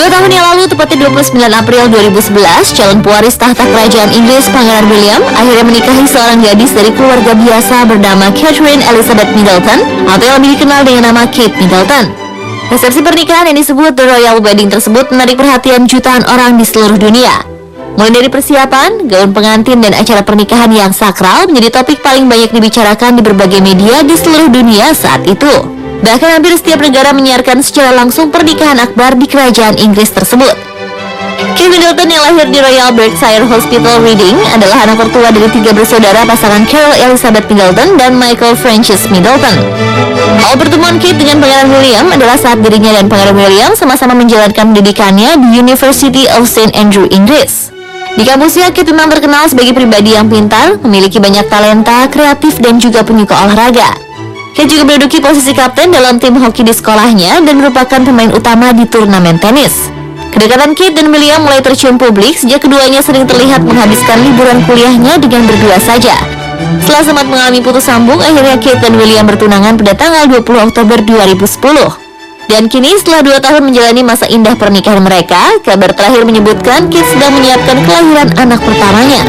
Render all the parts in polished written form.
2 tahun yang lalu, tepatnya 29 April 2011, calon pewaris tahta kerajaan Inggris Pangeran William akhirnya menikahi seorang gadis dari keluarga biasa bernama Catherine Elizabeth Middleton, atau yang lebih dikenal dengan nama Kate Middleton. Resepsi pernikahan yang disebut The Royal Wedding tersebut menarik perhatian jutaan orang di seluruh dunia. Mulai dari persiapan, gaun pengantin, dan acara pernikahan yang sakral menjadi topik paling banyak dibicarakan di berbagai media di seluruh dunia saat itu. Bahkan hampir setiap negara menyiarkan secara langsung pernikahan akbar di kerajaan Inggris tersebut. Kate Middleton yang lahir di Royal Berkshire Hospital, Reading, adalah anak tertua dari 3 bersaudara pasangan Carol Elizabeth Middleton dan Michael Francis Middleton. Awal pertemuan Kate dengan Pangeran William adalah saat dirinya dan Pangeran William sama-sama menjalankan pendidikannya di University of St. Andrew, Inggris. Di kampusnya, Kate memang terkenal sebagai pribadi yang pintar, memiliki banyak talenta, kreatif, dan juga penyuka olahraga. Kate juga menduduki posisi kapten dalam tim hoki di sekolahnya dan merupakan pemain utama di turnamen tenis. Kedekatan Kate dan William mulai tercium publik sejak keduanya sering terlihat menghabiskan liburan kuliahnya dengan berdua saja. Setelah sempat mengalami putus sambung, akhirnya Kate dan William bertunangan pada tanggal 20 Oktober 2010. Dan kini setelah 2 tahun menjalani masa indah pernikahan mereka, kabar terakhir menyebutkan Kate sedang menyiapkan kelahiran anak pertamanya.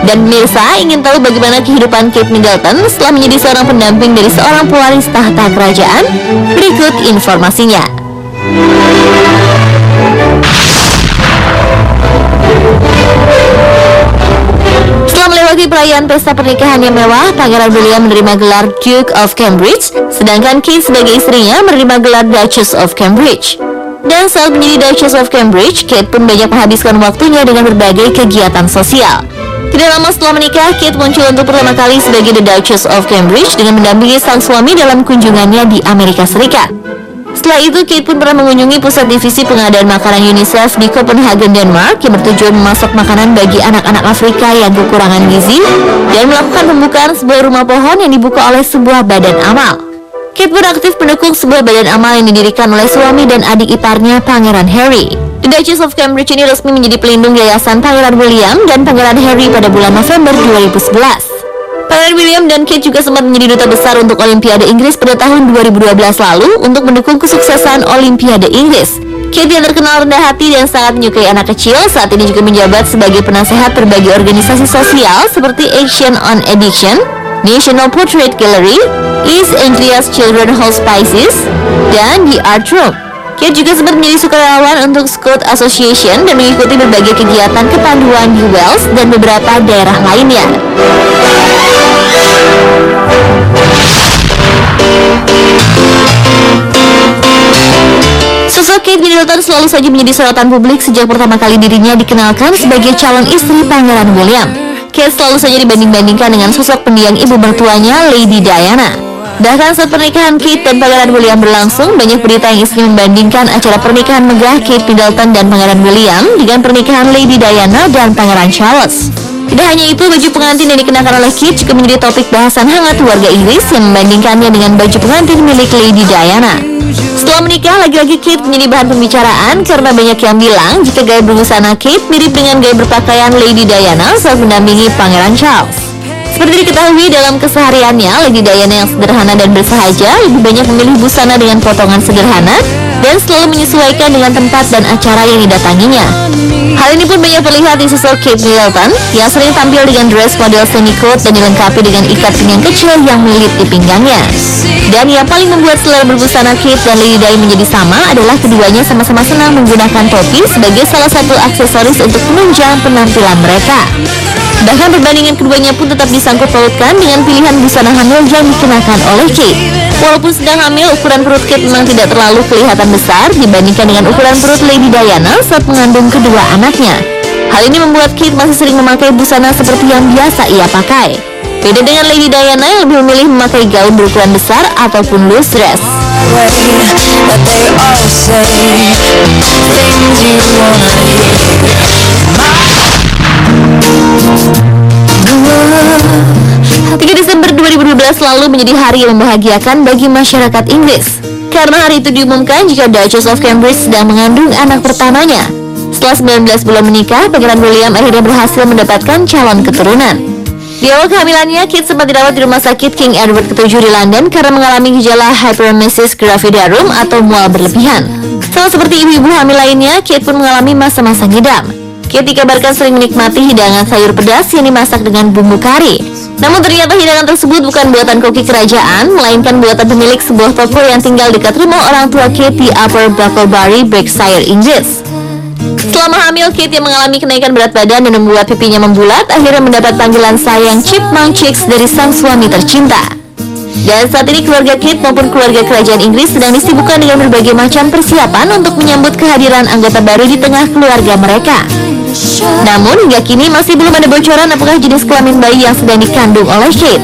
Dan pemirsa ingin tahu bagaimana kehidupan Kate Middleton setelah menjadi seorang pendamping dari seorang pewaris tahta kerajaan? Berikut informasinya. Setelah melewati perayaan pesta pernikahan yang mewah, Pangeran William menerima gelar Duke of Cambridge, sedangkan Kate sebagai istrinya menerima gelar Duchess of Cambridge. Dan saat menjadi Duchess of Cambridge, Kate pun banyak menghabiskan waktunya dengan berbagai kegiatan sosial. Tidak lama setelah menikah, Kate muncul untuk pertama kali sebagai The Duchess of Cambridge dengan mendampingi sang suami dalam kunjungannya di Amerika Serikat. Setelah itu, Kate pun pernah mengunjungi pusat divisi pengadaan makanan UNICEF di Copenhagen, Denmark, yang bertujuan memasak makanan bagi anak-anak Afrika yang kekurangan gizi, dan melakukan pembukaan sebuah rumah pohon yang dibuka oleh sebuah badan amal. Kate pun aktif mendukung sebuah badan amal yang didirikan oleh suami dan adik iparnya, Pangeran Harry. The Duchess of Cambridge ini resmi menjadi pelindung yayasan Pangeran William dan Pangeran Harry pada bulan November 2011. Pangeran William dan Kate juga sempat menjadi duta besar untuk Olimpiade Inggris pada tahun 2012 lalu untuk mendukung kesuksesan Olimpiade Inggris. Kate yang terkenal rendah hati dan sangat menyukai anak kecil, saat ini juga menjabat sebagai penasehat berbagai organisasi sosial seperti Action on Addiction, National Portrait Gallery, East Anglia's Children's Hospices, dan The Art Room. Kate juga sempat menjadi sukarelawan untuk Scout Association dan mengikuti berbagai kegiatan kepanduan di Wales dan beberapa daerah lainnya. Sosok Kate Middleton selalu saja menjadi sorotan publik sejak pertama kali dirinya dikenalkan sebagai calon istri Pangeran William. Kate selalu saja dibanding-bandingkan dengan sosok pendiam ibu mertuanya, Lady Diana. Bahkan saat pernikahan Kate dan Pangeran William berlangsung, banyak berita yang isinya membandingkan acara pernikahan megah Kate Middleton dan Pangeran William dengan pernikahan Lady Diana dan Pangeran Charles. Tidak hanya itu, baju pengantin yang dikenakan oleh Kate juga menjadi topik bahasan hangat warga Inggris yang membandingkannya dengan baju pengantin milik Lady Diana. Setelah menikah, lagi-lagi Kate menjadi bahan pembicaraan karena banyak yang bilang jika gaya berbusana Kate mirip dengan gaya berpakaian Lady Diana saat mendampingi Pangeran Charles. Seperti diketahui, dalam kesehariannya, Lady Diana yang sederhana dan bersahaja lebih banyak memilih busana dengan potongan sederhana dan selalu menyesuaikan dengan tempat dan acara yang didatanginya. Hal ini pun banyak terlihat di sosok Kate Middleton yang sering tampil dengan dress model semi-coat dan dilengkapi dengan ikat pinggang kecil yang melilit di pinggangnya. Dan yang paling membuat selera berbusana Kate dan Lady Di menjadi sama adalah keduanya sama-sama senang menggunakan topi sebagai salah satu aksesoris untuk menunjang penampilan mereka. Bahkan perbandingan keduanya pun tetap disangkut pautkan dengan pilihan busana hamil yang dikenakan oleh Kate. Walaupun sedang hamil, ukuran perut Kate memang tidak terlalu kelihatan besar dibandingkan dengan ukuran perut Lady Diana saat mengandung kedua anaknya. Hal ini membuat Kate masih sering memakai busana seperti yang biasa ia pakai. Beda dengan Lady Diana yang lebih memilih memakai gaun berukuran besar ataupun loose dress. Desember 2012 lalu menjadi hari yang membahagiakan bagi masyarakat Inggris karena hari itu diumumkan jika Duchess of Cambridge sedang mengandung anak pertamanya. Setelah 19 bulan menikah, Pangeran William akhirnya berhasil mendapatkan calon keturunan. Di awal kehamilannya, Kate sempat dirawat di rumah sakit King Edward VII di London karena mengalami gejala hyperemesis gravidarum atau mual berlebihan. Sama seperti ibu-ibu hamil lainnya, Kate pun mengalami masa-masa ngidam. Kate dikabarkan sering menikmati hidangan sayur pedas yang dimasak dengan bumbu kari. Namun ternyata hidangan tersebut bukan buatan koki kerajaan, melainkan buatan pemilik sebuah toko yang tinggal dekat rumah orang tua Kate di Upper Bucklebury, Berkshire, Inggris. Selama hamil, Kate yang mengalami kenaikan berat badan dan membuat pipinya membulat, akhirnya mendapat panggilan sayang Chipmunk Chicks dari sang suami tercinta. Dan saat ini keluarga Kate maupun keluarga kerajaan Inggris sedang disibukkan dengan berbagai macam persiapan untuk menyambut kehadiran anggota baru di tengah keluarga mereka. Namun hingga kini masih belum ada bocoran apakah jenis kelamin bayi yang sedang dikandung oleh Kate.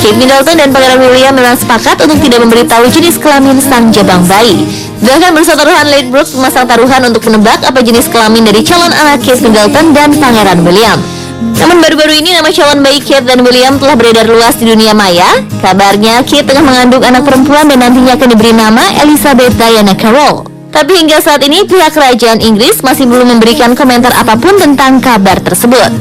Kate Middleton dan Pangeran William memang sepakat untuk tidak memberitahu jenis kelamin sang jabang bayi. Bahkan bersama taruhan Ladbrokes memasang taruhan untuk menebak apa jenis kelamin dari calon anak Kate Middleton dan Pangeran William. Namun baru-baru ini nama calon bayi Kate dan William telah beredar luas di dunia maya. Kabarnya Kate tengah mengandung anak perempuan dan nantinya akan diberi nama Elizabeth Diana Carroll. Tapi hingga saat ini pihak kerajaan Inggris masih belum memberikan komentar apapun tentang kabar tersebut.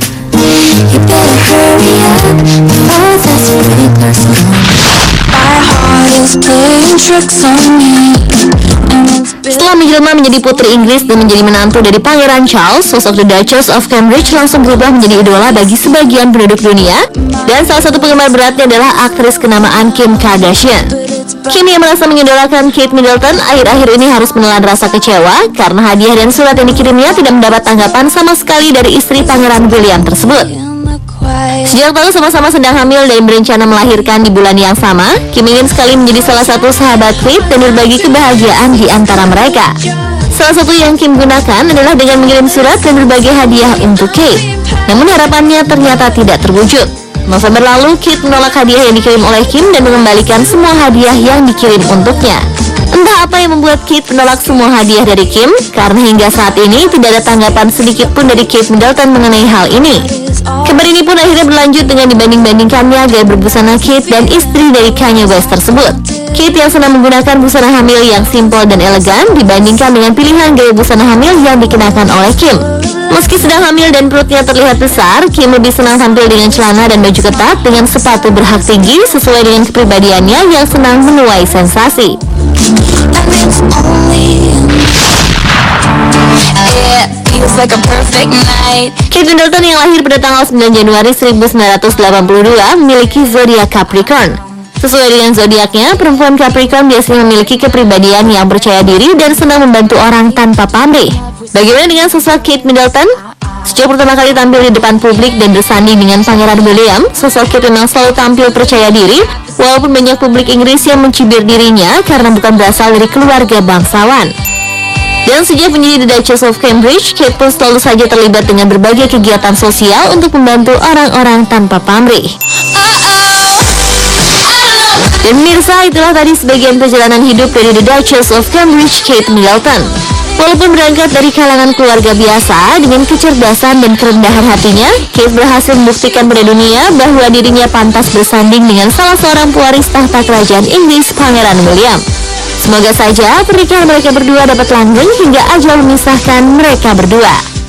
Setelah menjelma menjadi putri Inggris dan menjadi menantu dari Pangeran Charles, sosok The Duchess of Cambridge langsung berubah menjadi idola bagi sebagian penduduk dunia. Dan salah satu penggemar beratnya adalah aktris kenamaan Kim Kardashian. Kim yang merasa mengidolakan Kate Middleton akhir-akhir ini harus menelan rasa kecewa karena hadiah dan surat yang dikirimnya tidak mendapat tanggapan sama sekali dari istri Pangeran William tersebut. Sejak tahu sama-sama sedang hamil dan berencana melahirkan di bulan yang sama, Kim ingin sekali menjadi salah satu sahabat Kate dan berbagi kebahagiaan di antara mereka. Salah satu yang Kim gunakan adalah dengan mengirim surat dan berbagai hadiah untuk Kate. Namun harapannya ternyata tidak terwujud. November lalu, Kate menolak hadiah yang dikirim oleh Kim dan mengembalikan semua hadiah yang dikirim untuknya. Entah apa yang membuat Kate menolak semua hadiah dari Kim, karena hingga saat ini tidak ada tanggapan sedikit pun dari Kate Middleton mengenai hal ini. Kabar ini pun akhirnya berlanjut dengan dibanding-bandingkannya gaya berbusana Kate dan istri dari Kanye West tersebut. Kate yang senang menggunakan busana hamil yang simpel dan elegan dibandingkan dengan pilihan gaya busana hamil yang dikenakan oleh Kim. Meski sedang hamil dan perutnya terlihat besar, Kim lebih senang tampil dengan celana dan baju ketat dengan sepatu berhak tinggi sesuai dengan kepribadiannya yang senang menuai sensasi. Kate Middleton yang lahir pada tanggal 9 Januari 1982 memiliki zodiak Capricorn. Sesuai dengan zodiaknya, perempuan Capricorn biasanya memiliki kepribadian yang percaya diri dan senang membantu orang tanpa pamrih. Bagaimana dengan sosok Kate Middleton? Sejak pertama kali tampil di depan publik dan bersanding dengan Pangeran William, sosok Kate memang selalu tampil percaya diri, walaupun banyak publik Inggris yang mencibir dirinya karena bukan berasal dari keluarga bangsawan. Dan sejak menjadi The Duchess of Cambridge, Kate pun selalu saja terlibat dengan berbagai kegiatan sosial untuk membantu orang-orang tanpa pamrih. Dan pemirsa, itulah tadi sebagian perjalanan hidup dari The Duchess of Cambridge, Kate Middleton. Walaupun berangkat dari kalangan keluarga biasa, dengan kecerdasan dan kerendahan hatinya, Kate berhasil membuktikan pada dunia bahwa dirinya pantas bersanding dengan salah seorang pewaris tahta kerajaan Inggris, Pangeran William. Semoga saja pernikahan mereka berdua dapat langgeng hingga ajal memisahkan mereka berdua.